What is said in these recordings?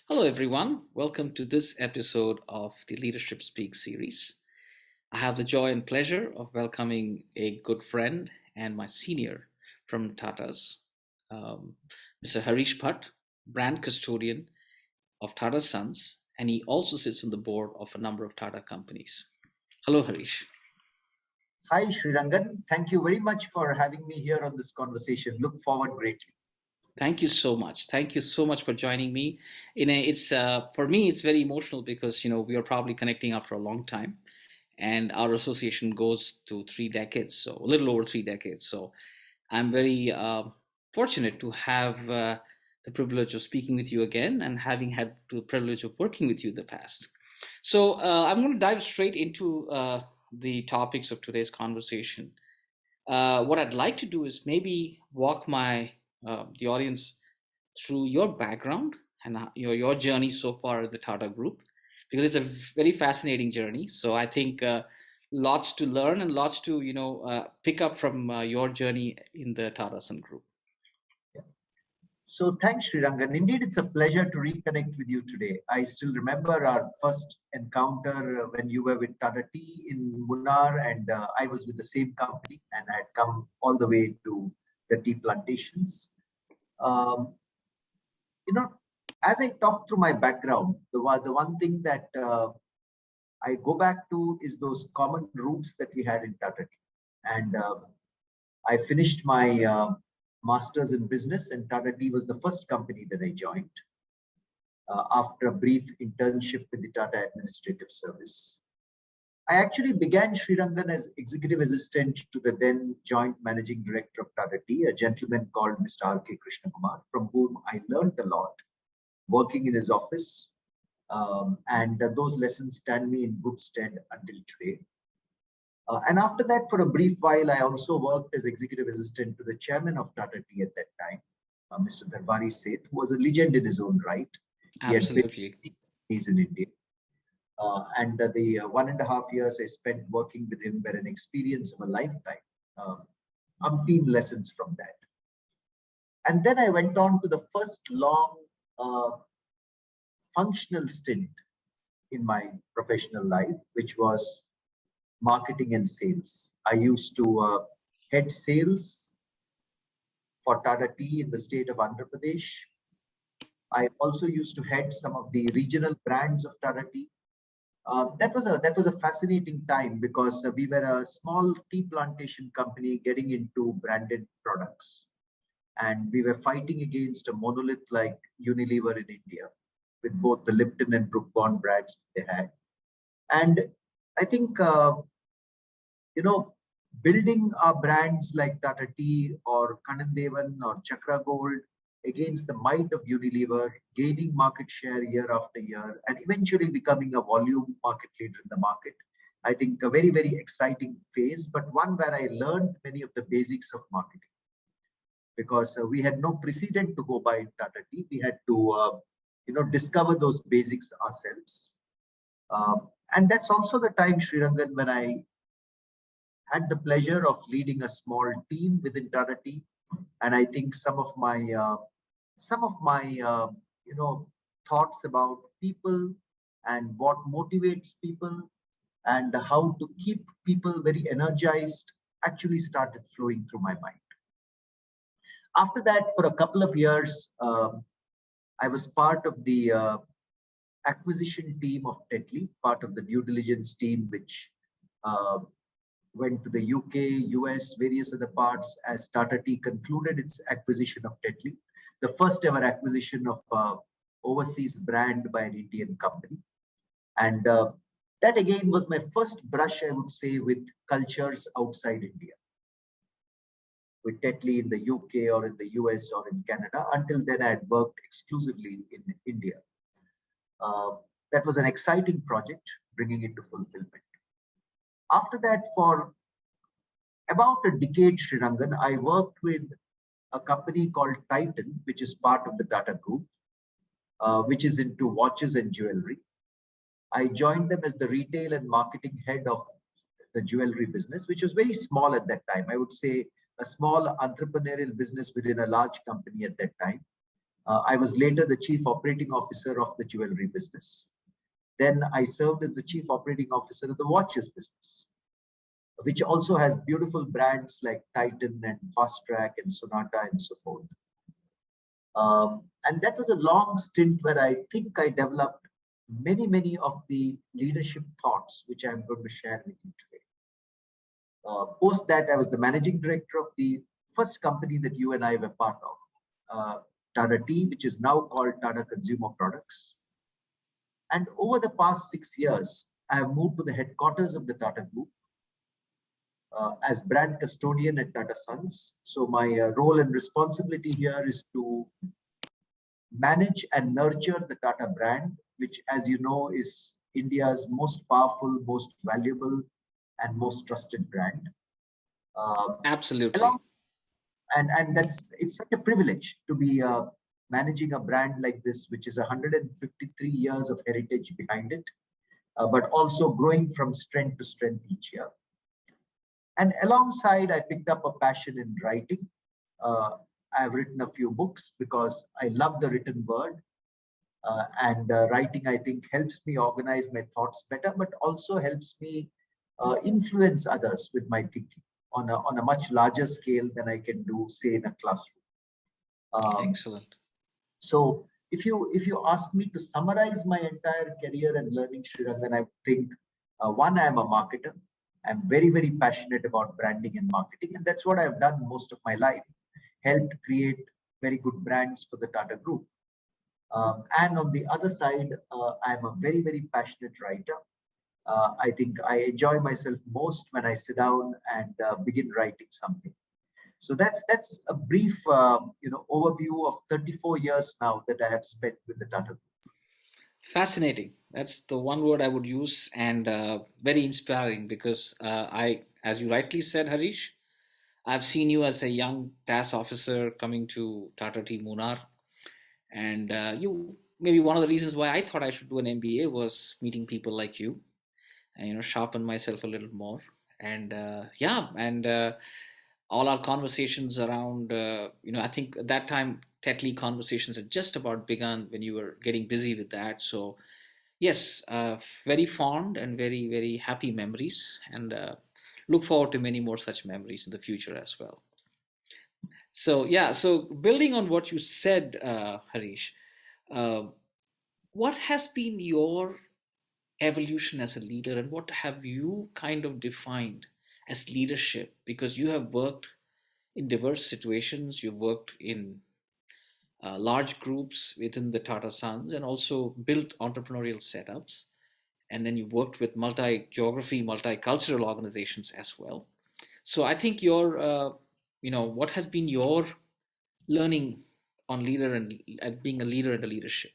Hello, everyone. Welcome to this episode of the Leadership Speak series. I have the joy and pleasure of welcoming a good friend and my senior from Tata's, um, Mr. Harish Bhat, brand custodian of Tata Sons, and he also sits on the board of a number of Tata companies. Hello, Harish. Hi, Srirangan. Thank you very much for having me here on this conversation. Look forward greatly. Thank you so much. Thank you so much for joining me. It's for me, it's very emotional because we are probably connecting after a long time, and our association goes to 3 decades, so a little over 3 decades. So I'm very fortunate to have the privilege of speaking with you again and having had the privilege of working with you in the past. So I'm going to dive straight into the topics of today's conversation. What I'd like to do is maybe walk my the audience through your background and your journey so far at the Tata Group, because it's a very fascinating journey. So I think lots to learn and lots to pick up from your journey in the Tata Sun Group. So thanks, Srirangan. Indeed, it's a pleasure to reconnect with you today. I still remember our first encounter when you were with Tata Tea in Munnar, and I was with the same company, and I had come all the way to the tea plantations. Um, you know, as I talk through my background, the one thing that I go back to is those common roots that we had in Tata Tea. And I finished my master's in business, and Tata Tea was the first company that I joined after a brief internship with the Tata Administrative Service. I actually began Srirangan as executive assistant to the then joint managing director of Tata Tea, a gentleman called Mr. R.K. Krishnakumar, from whom I learned a lot working in his office. And those lessons stand me in good stead until today. And after that, for a brief while, I also worked as executive assistant to the chairman of Tata Tea at that time, Mr. Darbari Seth, who was a legend in his own right. He Absolutely. He's in India. And the 1.5 years I spent working with him were an experience of a lifetime. Umpteen lessons from that. And then I went on to the first long functional stint in my professional life, which was marketing and sales. I used to head sales for Tata Tea in the state of Andhra Pradesh. I also used to head some of the regional brands of Tata Tea. That was a fascinating time because we were a small tea plantation company getting into branded products, and we were fighting against a monolith like Unilever in India, with both the Lipton and Brook Bond brands they had. And I think building our brands like Tata Tea or Kanandevan or Chakra Gold against the might of Unilever, gaining market share year after year, and eventually becoming a volume market leader in the market. I think a very, very exciting phase, but one where I learned many of the basics of marketing. Because we had no precedent to go by in Tata Tea. We had to, discover those basics ourselves. And that's also the time, Srirangan, when I had the pleasure of leading a small team within Tata Tea, and I think some of my thoughts about people and what motivates people and how to keep people very energized actually started flowing through my mind. After that, for a couple of years, I was part of the acquisition team of Tetley, part of the due diligence team, which went to the UK, US, various other parts as Tata Tea concluded its acquisition of Tetley, the first ever acquisition of overseas brand by an Indian company. And that again was my first brush, I would say, with cultures outside India, with Tetley in the UK or in the US or in Canada. Until then, I had worked exclusively in India. That was an exciting project, bringing it to fulfillment. After that, for about a decade, Srirangan, I worked with a company called Titan, which is part of the Tata Group, which is into watches and jewelry. I joined them as the retail and marketing head of the jewelry business, which was very small at that time. I would say a small entrepreneurial business within a large company at that time. I was later the chief operating officer of the jewelry business. Then I served as the chief operating officer of the watches business, which also has beautiful brands like Titan and Fast Track and Sonata and so forth. And that was a long stint where I think I developed many of the leadership thoughts, which I'm going to share with you today. Post that, I was the managing director of the first company that you and I were part of, Tata Tea, which is now called Tata Consumer Products. And over the past 6 years, I have moved to the headquarters of the Tata Group as brand custodian at Tata Sons. So my role and responsibility here is to manage and nurture the Tata brand, which, as you know, is India's most powerful, most valuable, and most trusted brand. Absolutely. And it's such a privilege to be managing a brand like this, which is 153 years of heritage behind it, but also growing from strength to strength each year. And alongside, I picked up a passion in writing. I've written a few books because I love the written word. And writing, I think, helps me organize my thoughts better, but also helps me influence others with my thinking on a much larger scale than I can do, say, in a classroom. Excellent. So if you ask me to summarize my entire career and learning, Srirangan, I think one, I'm a marketer. I'm very passionate about branding and marketing, and that's what I've done most of my life. Helped create very good brands for the Tata Group. And on the other side, I'm a very passionate writer. I think I enjoy myself most when I sit down and begin writing something. So that's a brief overview of 34 years now that I have spent with the Tata Group. Fascinating. That's the one word I would use, and very inspiring because as you rightly said, Harish, I've seen you as a young TAS officer coming to Tata Tea Munnar, and you maybe one of the reasons why I thought I should do an MBA was meeting people like you, and sharpen myself a little more. And all our conversations around, I think at that time Tetley conversations had just about begun when you were getting busy with that. So yes, very fond and very happy memories, and look forward to many more such memories in the future as well. So yeah, so building on what you said, Harish, uh, what has been your evolution as a leader, and what have you kind of defined as leadership? Because you have worked in diverse situations, you've worked in large groups within the Tata Sons and also built entrepreneurial setups. And then you worked with multi geography, multicultural organizations as well. So I think what has been your learning on leader and being a leader and a leadership?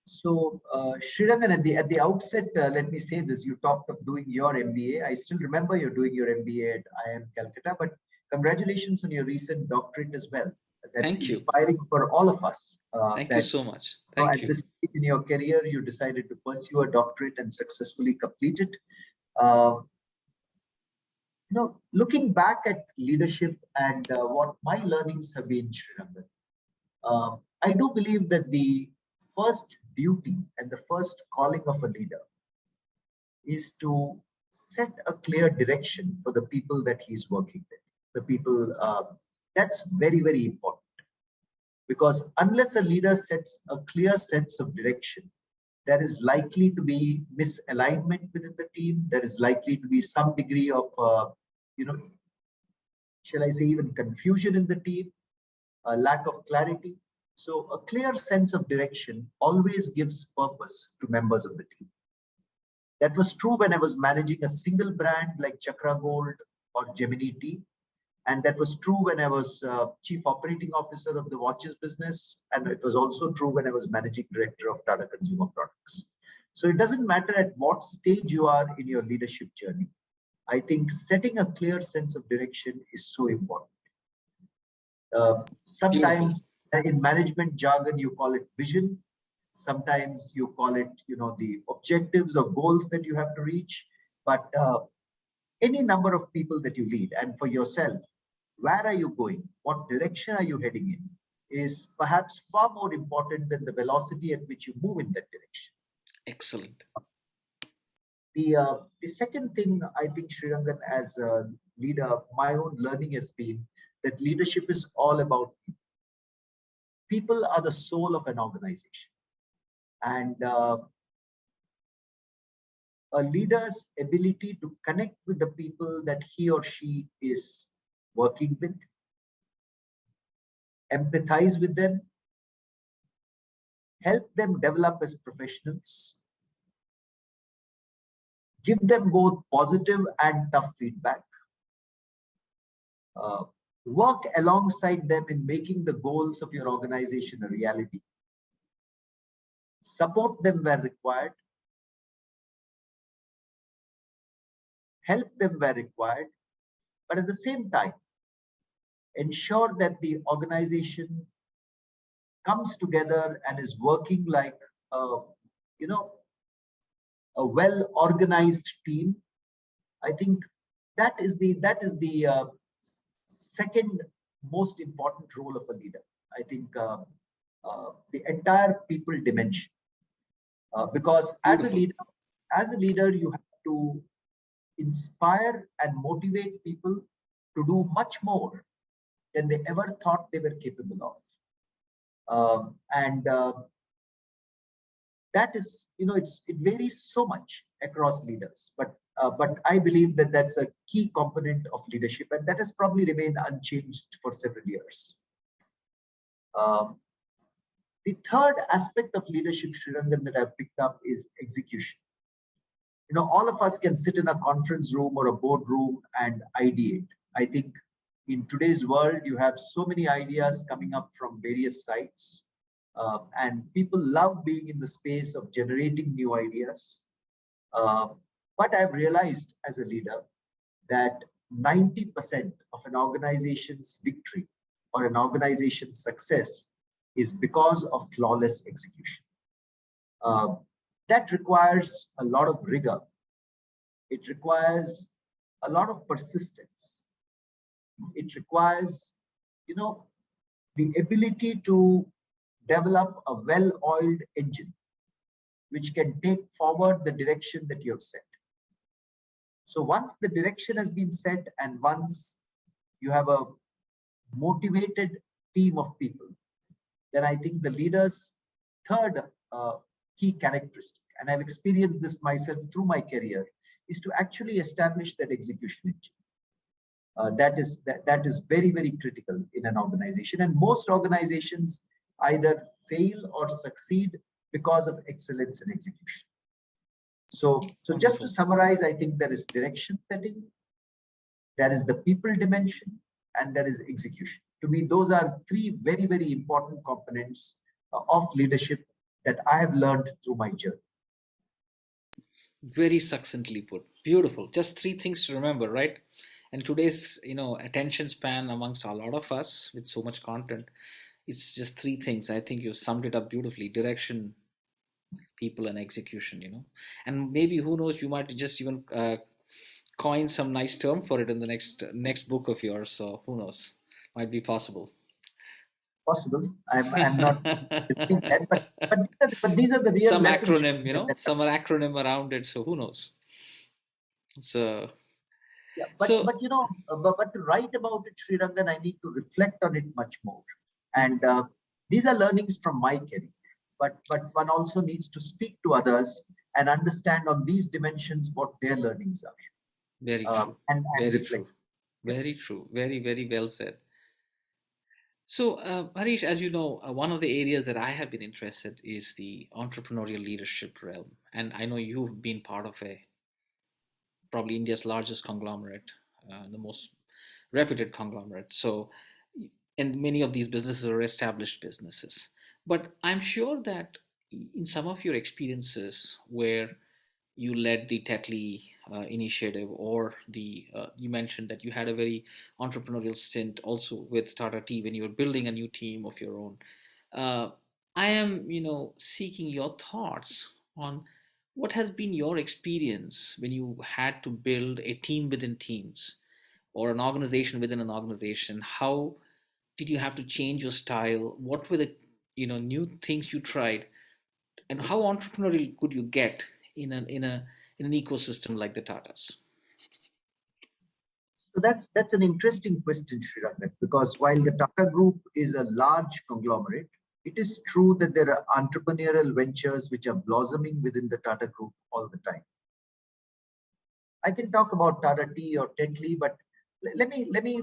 So, Srirangan, at the outset, let me say this. You talked of doing your MBA. I still remember you're doing your MBA at IIM Calcutta, but congratulations on your recent doctorate as well. That's Thank you. inspiring for all of us. Thank you That so much. Thank at you. this stage in your career, you decided to pursue a doctorate and successfully complete it. Uh, Looking back at leadership and what my learnings have been, Srirangan, I do believe that the first duty and the first calling of a leader is to set a clear direction for the people that he's working with. The people, that's very important, because unless a leader sets a clear sense of direction, there is likely to be misalignment within the team. There is likely to be some degree of, you know, shall I say, even confusion in the team, a lack of clarity. So a clear sense of direction always gives purpose to members of the team. That was true when I was managing a single brand like Chakra Gold or Gemini Tea. And that was true when I was chief operating officer of the watches business. And it was also true when I was managing director of Tata Consumer Products. So it doesn't matter at what stage you are in your leadership journey. I think setting a clear sense of direction is so important. Beautiful. Sometimes in management jargon, you call it vision. Sometimes you call it, the objectives or goals that you have to reach. But any number of people that you lead, and for yourself, where are you going? What direction are you heading in? is perhaps far more important than the velocity at which you move in that direction. Excellent. The second thing I think, Srirangan, as a leader, my own learning has been that leadership is all about people. People are the soul of an organization. And a leader's ability to connect with the people that he or she is working with, empathize with them, help them develop as professionals, give them both positive and tough feedback, uh, work alongside them in making the goals of your organization a reality, support them where required, help them where required, but at the same time, ensure that the organization comes together and is working like a, you know, a well organized team. I think that is the second most important role of a leader. I think the entire people dimension, because Beautiful. as a leader, you have to inspire and motivate people to do much more than they ever thought they were capable of. And that is, it varies so much across leaders, but I believe that that's a key component of leadership, and that has probably remained unchanged for several years. Um, the third aspect of leadership, Srirangan, that I've picked up is execution. All of us can sit in a conference room or a boardroom and ideate. I think in today's world, you have so many ideas coming up from various sites, and people love being in the space of generating new ideas. Uh, but I've realized as a leader that 90% of an organization's victory or an organization's success is because of flawless execution. Uh, that requires a lot of rigor. It requires a lot of persistence. It requires, you know, the ability to develop a well-oiled engine which can take forward the direction that you have set. So once the direction has been set and once you have a motivated team of people, then I think the leader's third key characteristic, and I've experienced this myself through my career, is to actually establish that execution engine. That is very, very critical in an organization, and most organizations either fail or succeed because of excellence in execution. So just to Wonderful. summarize, I think there is direction setting, there is the people dimension, and there is execution. To me, those are three very, very important components of leadership that I have learned through my journey. Very succinctly put. Beautiful. Just three things to remember, right? And today's, attention span amongst a lot of us with so much content, it's just three things. I think you summed it up beautifully: direction, people, and execution. And maybe who knows, you might just even coin some nice term for it in the next book of yours. So who knows? Might be possible. Possible. I'm not denying that, but these are the real Some lessons acronym, that some acronym around it. So who knows? So yeah, so but to write about it, Sri Rangan, I need to reflect on it much more. And these are learnings from my career. But one also needs to speak to others and understand on these dimensions what their learnings are, very true. and Very reflect. true. Very true. Very, very well said. So, Harish, as you know, one of the areas that I have been interested is the entrepreneurial leadership realm, and I know you've been part of a probably India's largest conglomerate, the most reputed conglomerate. So, and many of these businesses are established businesses. But I'm sure that in some of your experiences where you led the Tetley initiative, or you mentioned that you had a very entrepreneurial stint also with Tata Tea when you were building a new team of your own. Uh, I am, seeking your thoughts on what has been your experience when you had to build a team within teams or an organization within an organization. How Did you have to change your style? What were the new things you tried, and how entrepreneurial could you get in an ecosystem like the Tatas? So that's an interesting question, Shrirangan, because while the Tata Group is a large conglomerate, it is true that there are entrepreneurial ventures which are blossoming within the Tata Group all the time. I can talk about Tata Tea or Tetley, but let me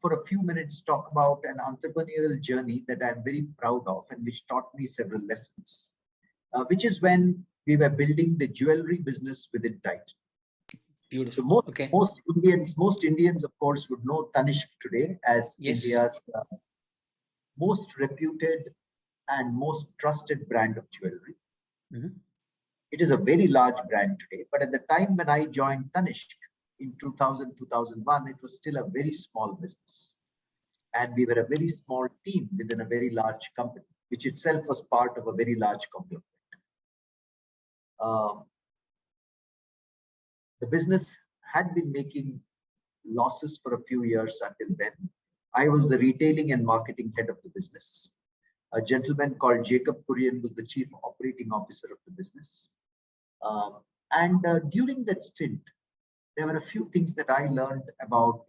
for a few minutes talk about an entrepreneurial journey that I'm very proud of and which taught me several lessons. Which is when we were building the jewelry business within Titan. So Beautiful. most Okay. most Indians, most Indians, of course, would know Tanishq today as Yes. India's most reputed and most trusted brand of jewelry. Hmm. It is a very large brand today, but at the time when I joined Tanishq in 2000, 2001, it was still a very small business. And we were a very small team within a very large company, which itself was part of a very large conglomerate. Um, the business had been making losses for a few years until then. I was the retailing and marketing head of the business. A gentleman called Jacob Kurian was the chief operating officer of the business. Um, and during that stint, there were a few things that I learned about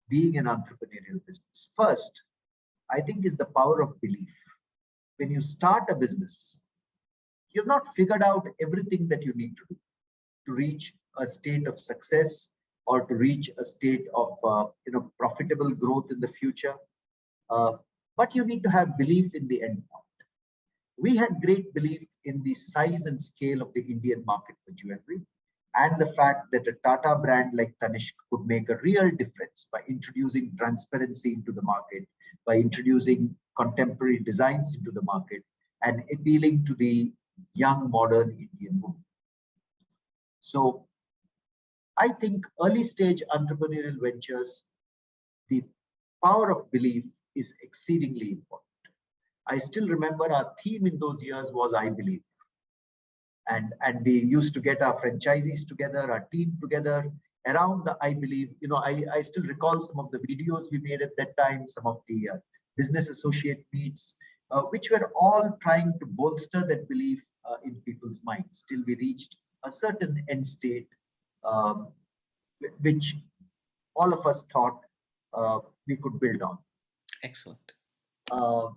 being an entrepreneurial business. First, I think is the power of belief. When you start a business, you've not figured out everything that you need to do to reach a state of success or to reach a state of profitable growth in the future. Uh, but you need to have belief in the end point. We had great belief in the size and scale of the Indian market for jewelry and the fact that a Tata brand like Tanishq could make a real difference by introducing transparency into the market, by introducing contemporary designs into the market, and appealing to the young modern Indian woman. So I think early stage entrepreneurial ventures, the power of belief is exceedingly important. I still remember our theme in those years was I believe. And we used to get our franchisees together, our team together around the I believe. I still recall some of the videos we made at that time, some of the business associate meets, which were all trying to bolster that belief in people's minds till we reached a certain end state, um, which all of us thought we could build on. Excellent. Uh,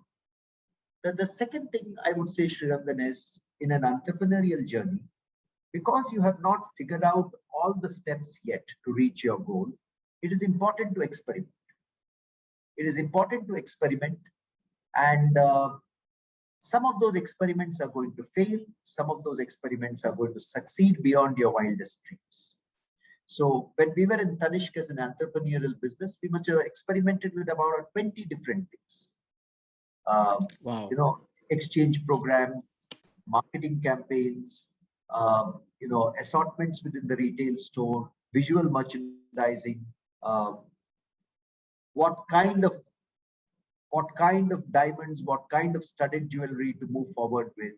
the second thing I would say, Srirangan, is in an entrepreneurial journey, because you have not figured out all the steps yet to reach your goal, it is important to experiment. It is important to experiment, and some of those experiments are going to fail, some of those experiments are going to succeed beyond your wildest dreams. So when we were in Tanishq as an entrepreneurial business, we must have experimented with about 20 different things. Um, you Wow. know, exchange programs, marketing campaigns, assortments within the retail store, visual merchandising, uh, what kind of diamonds, what kind of studded jewelry to move forward with.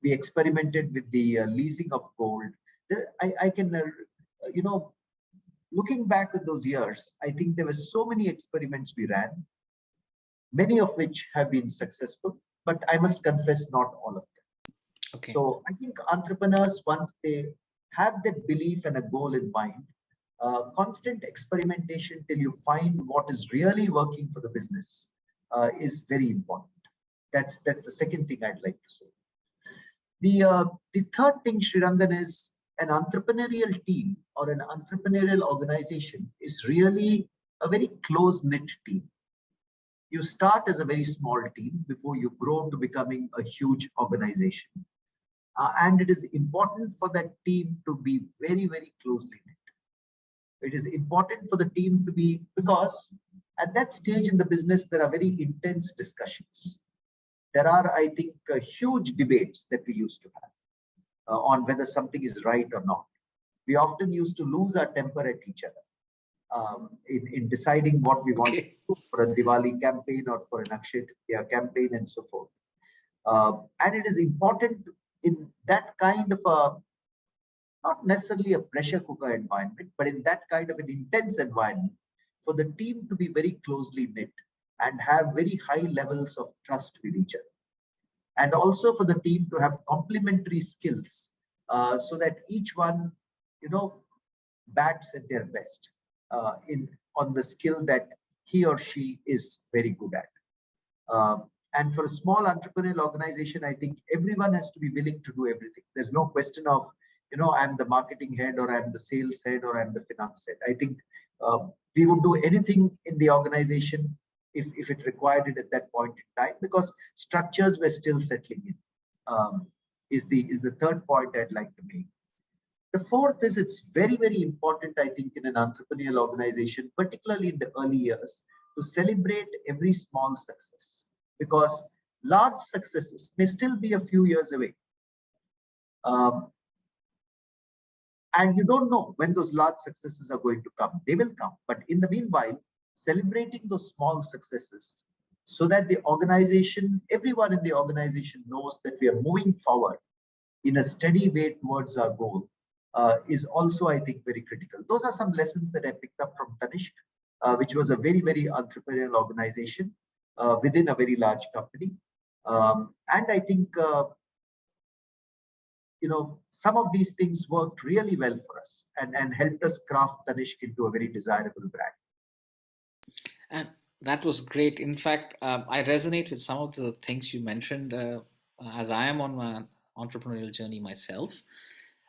We experimented with the leasing of gold. I can, looking back at those years, I think there were so many experiments we ran, many of which have been successful, but I must confess, not all of them. Okay. So I think entrepreneurs, once they have that belief and a goal in mind, constant experimentation till you find what is really working for the business is very important. That's the second thing I'd like to say. The third thing, Shrirangan, is an entrepreneurial team or an entrepreneurial organization is really a very close knit team. You start as a very small team before you grow to becoming a huge organization. And it is important for that team to be very, very closely knit. It is important for the team to be, because at that stage in the business, there are very intense discussions. There are, I think, huge debates that we used to have on whether something is right or not. We often used to lose our temper at each other in deciding what we want to Okay. do for a Diwali campaign or for an Akshay Tritiya campaign and so forth. And it is important in that kind of a, not necessarily a pressure cooker environment, but in that kind of an intense environment, for the team to be very closely knit. and have very high levels of trust with each other. And also for the team to have complementary skills, so that each one, you know, bats at their best in on the skill that he or she is very good at. And for a small entrepreneurial organization, I think everyone has to be willing to do everything. There's no question of, I'm the marketing head or I'm the sales head or I'm the finance head. I think we would do anything in the organization if it required it at that point in time, because structures were still settling in. Is the third point I'd like to make. The fourth is, it's very, very important, I think, in an entrepreneurial organization, particularly in the early years, to celebrate every small success, because large successes may still be a few years away. And you don't know when those large successes are going to come. They will come. But in the meanwhile, celebrating those small successes so that the organization, everyone in the organization knows that we are moving forward in a steady way towards our goal is also, I think, very critical. Those are some lessons that I picked up from Tanishq, which was a very, very entrepreneurial organization within a very large company. And I think, some of these things worked really well for us and helped us craft Tanishq into a very desirable brand. And that was great. In fact, I resonate with some of the things you mentioned, as I am on my entrepreneurial journey myself,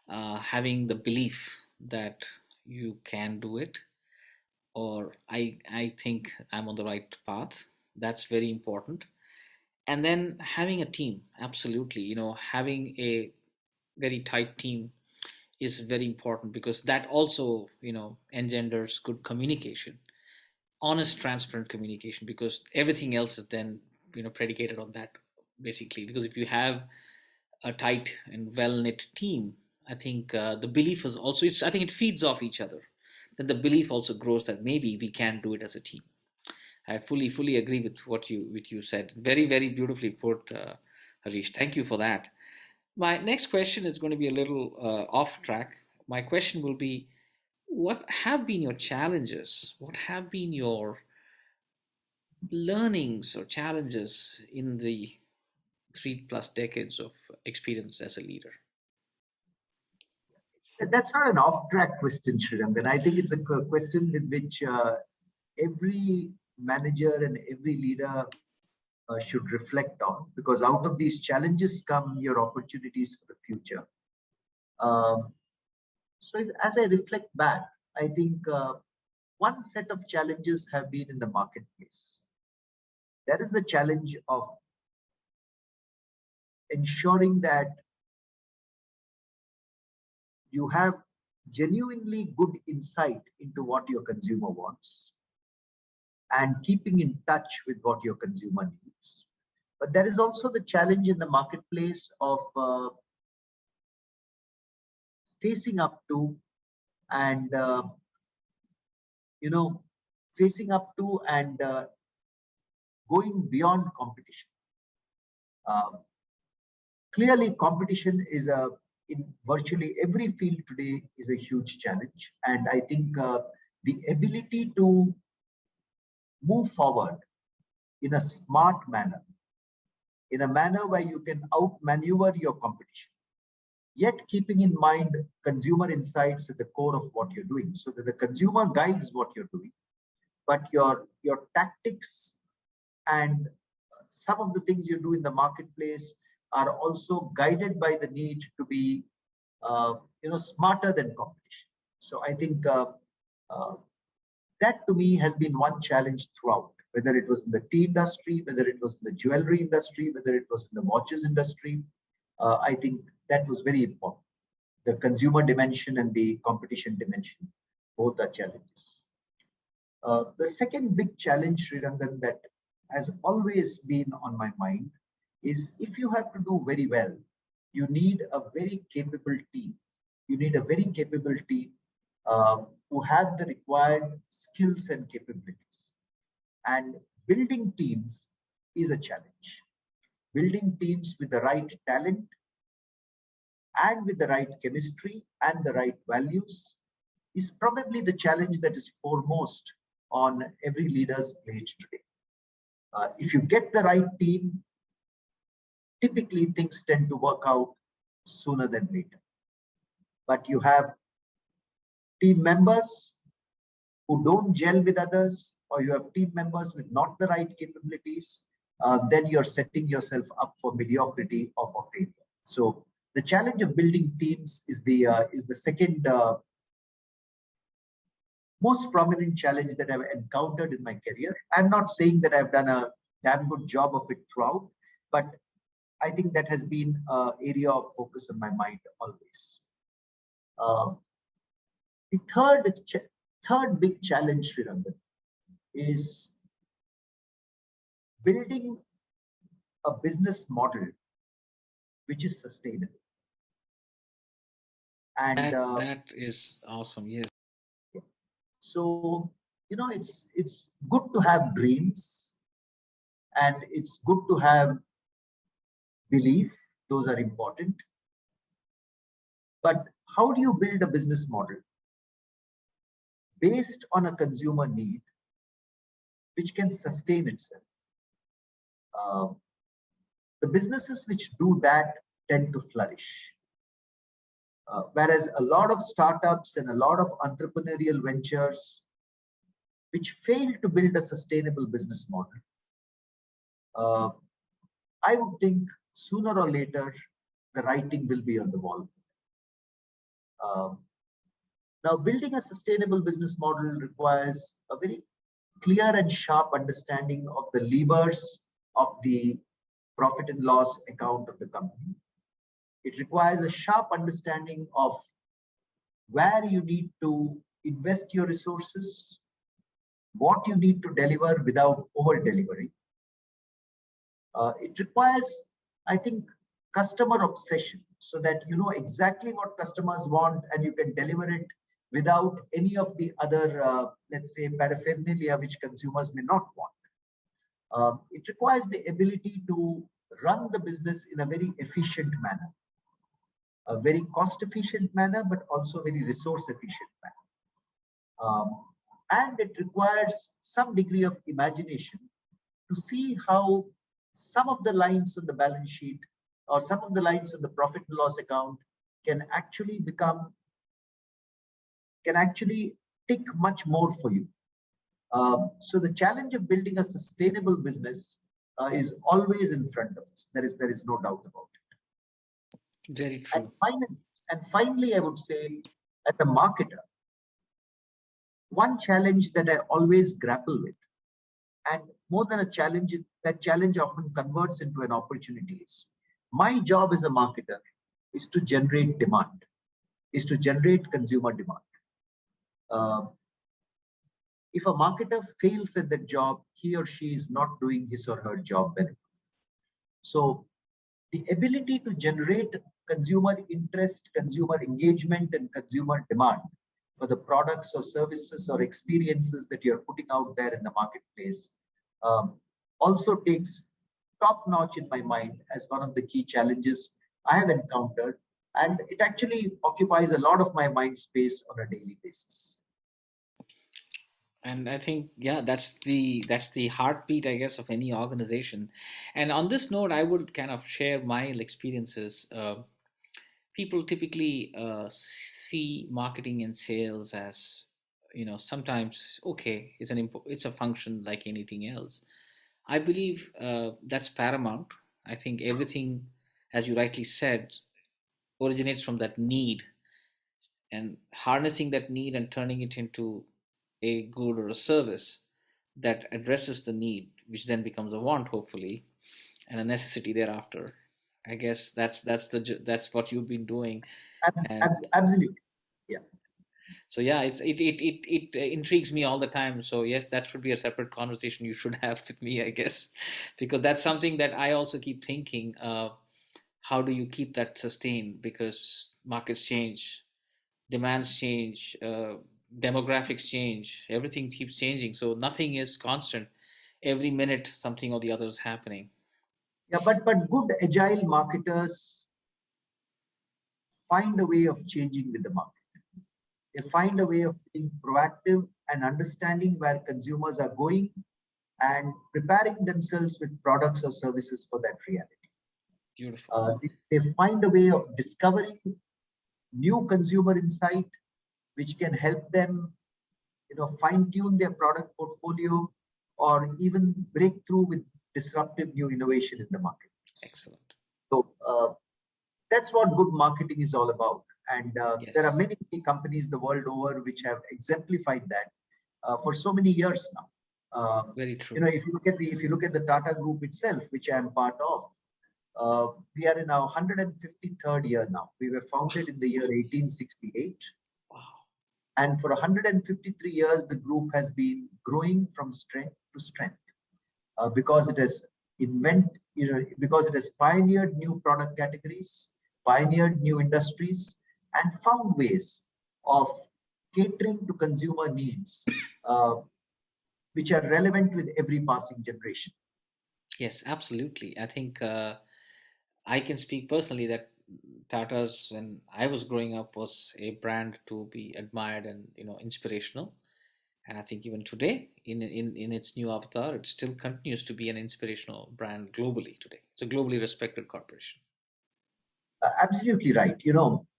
having the belief that you can do it, or I think I'm on the right path. That's very important. And then having a team, absolutely. Having a very tight team is very important, because that also, engenders good communication, honest, transparent communication, because everything else is then, predicated on that, basically. Because if you have a tight and well knit team, I think the belief is also, I think it feeds off each other. Then the belief also grows that maybe we can do it as a team. I fully agree with what you said. Very, very beautifully put, Harish. Thank you for that. My next question is going to be a little off track. My question will be, what have been your challenges? What have been your learnings or challenges in the 3+ decades of experience as a leader? That's not an off-track question, Sriram. I think it's a question with which every manager and every leader should reflect on, because out of these challenges come your opportunities for the future. So as I reflect back, I think one set of challenges have been in the marketplace. That is the challenge of ensuring that you have genuinely good insight into what your consumer wants and keeping in touch with what your consumer needs. But there is also the challenge in the marketplace of facing up to and facing up to and going beyond competition. Clearly, competition is in virtually every field today is a huge challenge, and I think the ability to move forward in a smart manner, in a manner where you can outmaneuver your competition, yet keeping in mind consumer insights at the core of what you're doing, so that the consumer guides what you're doing, but your tactics and some of the things you do in the marketplace are also guided by the need to be smarter than competition. So I think that to me has been one challenge throughout, whether it was in the tea industry, whether it was in the jewelry industry, whether it was in the watches industry. I think that was very important. The consumer dimension and the competition dimension, both are challenges. The second big challenge, Srirangan, that has always been on my mind is, if you have to do very well, you need a very capable team. You need a very capable team who have the required skills and capabilities. And building teams is a challenge. Building teams with the right talent and with the right chemistry and the right values is probably the challenge that is foremost on every leader's plate today. If you get the right team, typically things tend to work out sooner than later. But you have team members who don't gel with others, or you have team members with not the right capabilities, then you're setting yourself up for mediocrity or for failure. So the challenge of building teams is the second most prominent challenge that I've encountered in my career. I'm not saying that I've done a damn good job of it throughout, but I think that has been an area of focus on my mind always. Uh, the third big challenge, Srirangan, is building a business model which is sustainable. And That is awesome. Yes. so, it's good to have dreams, and it's good to have belief. Those are important. But how do you build a business model based on a consumer need which can sustain itself? Uh, the businesses which do that tend to flourish. Whereas a lot of startups and a lot of entrepreneurial ventures which fail to build a sustainable business model, uh, I would think sooner or later the writing will be on the wall. Now, building a sustainable business model requires a very clear and sharp understanding of the levers of the profit and loss account of the company. It requires a sharp understanding of where you need to invest your resources, what you need to deliver without over delivering. It requires, I think, customer obsession, so that you know exactly what customers want and you can deliver it without any of the other, let's say, paraphernalia which consumers may not want. It requires the ability to run the business in a very efficient manner, a very cost efficient manner, but also very resource efficient manner. And it requires some degree of imagination to see how some of the lines on the balance sheet or some of the lines on the profit and loss account can actually tick much more for you. So the challenge of building a sustainable business is always in front of us. There is no doubt about it. Very And true. finally, I would say, as a marketer, one challenge that I always grapple with, and more than a challenge, that challenge often converts into an opportunity, is my job as a marketer is to generate demand, is to generate consumer demand. Uh, if a marketer fails at that job, he or she is not doing his or her job well enough. So the ability to generate consumer interest, consumer engagement, and consumer demand for the products or services or experiences that you're putting out there in the marketplace also takes top notch in my mind as one of the key challenges I have encountered. And it actually occupies a lot of my mind space on a daily basis. And I think, yeah, that's the heartbeat, I guess, of any organization. And on this note, I would kind of share my experiences. People typically see marketing and sales as, sometimes okay, it's a function like anything else. I believe that's paramount. I think everything, as you rightly said, originates from that need, and harnessing that need and turning it into a good or a service that addresses the need, which then becomes a want, hopefully, and a necessity thereafter. I guess that's what you've been doing. And Absolutely. Yeah. so yeah, it intrigues me all the time. So yes, that should be a separate conversation you should have with me, I guess, because that's something that I also keep thinking. How do you keep that sustained? Because markets change, demands change, demographics change, everything keeps changing. So nothing is constant. Every minute, something or the other is happening. Yeah, but good agile marketers find a way of changing with the market. They find a way of being proactive and understanding where consumers are going and preparing themselves with products or services for that reality. Beautiful. They find a way of discovering new consumer insight, which can help them, fine tune their product portfolio or even break through with disruptive new innovation in the marketplace. Excellent. So that's what good marketing is all about. And Yes. there are many companies the world over which have exemplified that for so many years now. Very true. If you look at the Tata Group itself, which I am part of, we are in our 153rd year now. We were founded in the year 1868. Wow. And for 153 years, the group has been growing from strength to strength because it has because it has pioneered new product categories, pioneered new industries, and found ways of catering to consumer needs, which are relevant with every passing generation. Yes, absolutely. I think I can speak personally that Tata's, when I was growing up, was a brand to be admired and inspirational. And I think even today, in its new avatar, it still continues to be an inspirational brand globally today. It's a globally respected corporation. Absolutely right.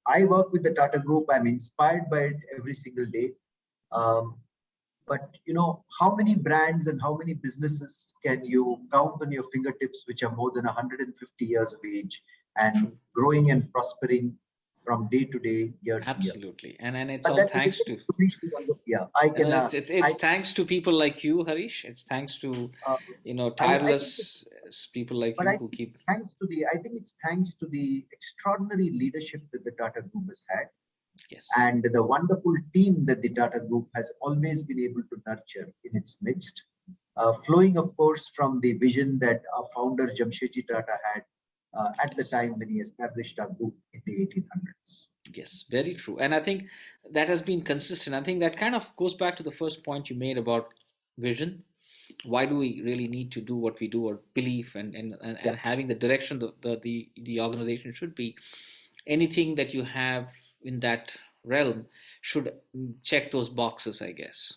I work with the Tata Group. I'm inspired by it every single day. Um, but how many brands and how many businesses can you count on your fingertips, which are more than 150 years of age and True. growing and prospering from day to day, year to year? Absolutely, and it's But all that's thanks to. Yeah, I can. It's thanks to people like you, Harish. It's thanks to I think tireless people like But you I who think keep. I think it's thanks to the extraordinary leadership that the Tata Group has had, Yes. and the wonderful team that the Tata Group has always been able to nurture in its midst, flowing, of course, from the vision that our founder Jamshedji Tata had at the time when he established our group in the 1800s. Yes, very true. And I think that has been consistent. I think that kind of goes back to the first point you made about vision. Why do we really need to do what we do, or belief, and having the direction the organization should be? Anything that you have in that realm should check those boxes, I guess.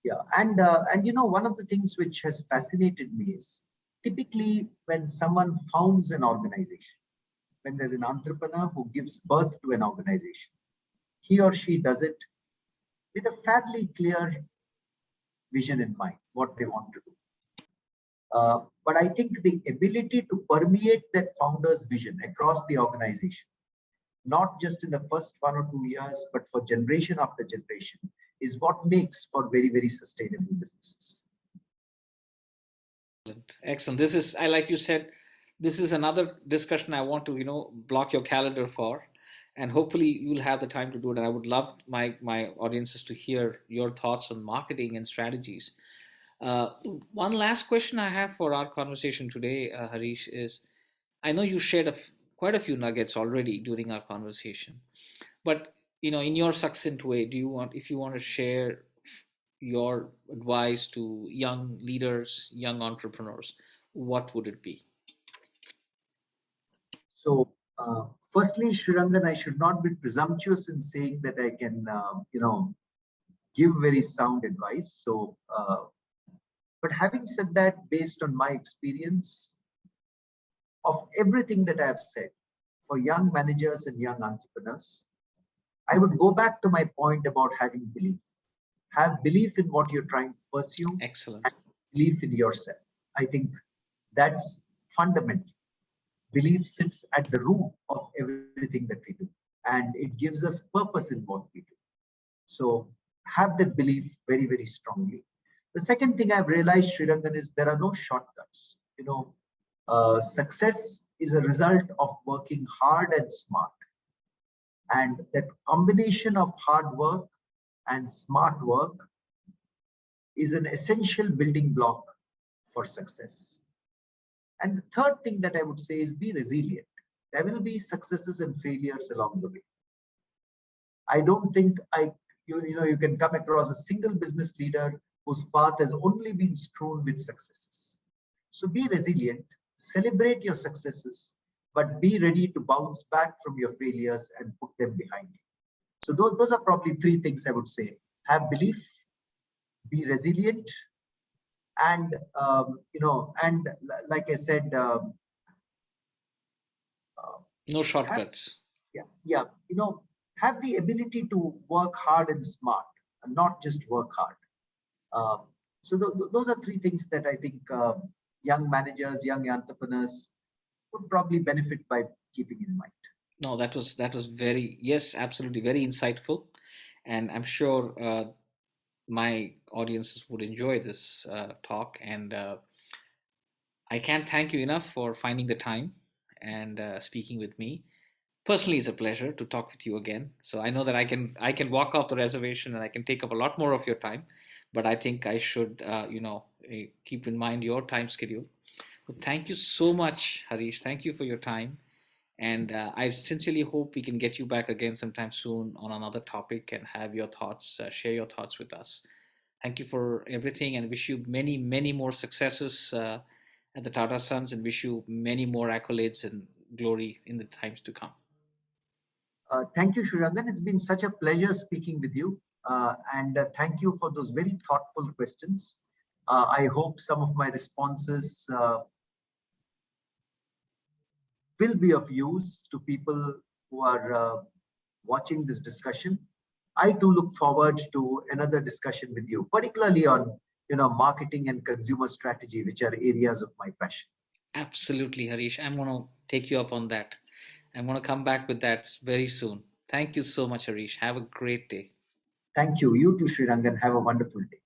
Yeah, and one of the things which has fascinated me is typically when someone founds an organization, when there's an entrepreneur who gives birth to an organization, he or she does it with a fairly clear vision in mind, what they want to do. But I think the ability to permeate that founder's vision across the organization, not just in the first 1 or 2 years, but for generation after generation, is what makes for very, very sustainable businesses. Excellent. This is, I like you said, this is another discussion I want to block your calendar for, and hopefully you'll have the time to do it. And I would love my audiences to hear your thoughts on marketing and strategies. Uh, One last question I have for our conversation today, Harish, is I know you shared quite a few nuggets already during our conversation, but in your succinct way, if you want to share your advice to young leaders, young entrepreneurs, what would it be? So, firstly, Shrirangan, I should not be presumptuous in saying that I can, give very sound advice. So, but having said that, based on my experience of everything that I have said, for young managers and young entrepreneurs, I would go back to my point about having belief. Have belief in what you're trying to pursue. Excellent. And belief in yourself. I think that's fundamental. Belief sits at the root of everything that we do, and it gives us purpose in what we do. So have that belief very, very strongly. The second thing I've realized, Srirangan, is there are no shortcuts. Success is a result of working hard and smart. And that combination of hard work and smart work is an essential building block for success. And the third thing that I would say is be resilient. There will be successes and failures along the way. I don't think you can come across a single business leader whose path has only been strewn with successes. So be resilient, celebrate your successes, but be ready to bounce back from your failures and put them behind you. So those are probably three things I would say. Have belief, be resilient, And like I said, uh, No have shortcuts. yeah, yeah, have the ability to work hard and smart, and not just work hard. Um, those are three things that I think young managers, young entrepreneurs would probably benefit by keeping in mind. No, that was very, yes, absolutely very insightful, and I'm sure my audiences would enjoy this talk. And I can't thank you enough for finding the time and speaking with me. Personally, it's a pleasure to talk with you again. So I know that I can walk off the reservation and I can take up a lot more of your time, but I think I should keep in mind your time schedule. So thank you so much, Harish. Thank you for your time. And I sincerely hope we can get you back again sometime soon on another topic and have your thoughts, share your thoughts with us. Thank you for everything and wish you many, many more successes at the Tata Sons and wish you many more accolades and glory in the times to come. Thank you, Shurangan. It's been such a pleasure speaking with you. And thank you for those very thoughtful questions. I hope some of my responses will be of use to people who are watching this discussion. I too look forward to another discussion with you, particularly on marketing and consumer strategy, which are areas of my passion. Absolutely, Harish. I'm going to take you up on that. I'm going to come back with that very soon. Thank you so much, Harish. Have a great day. Thank you. You too, Srirangan. Have a wonderful day.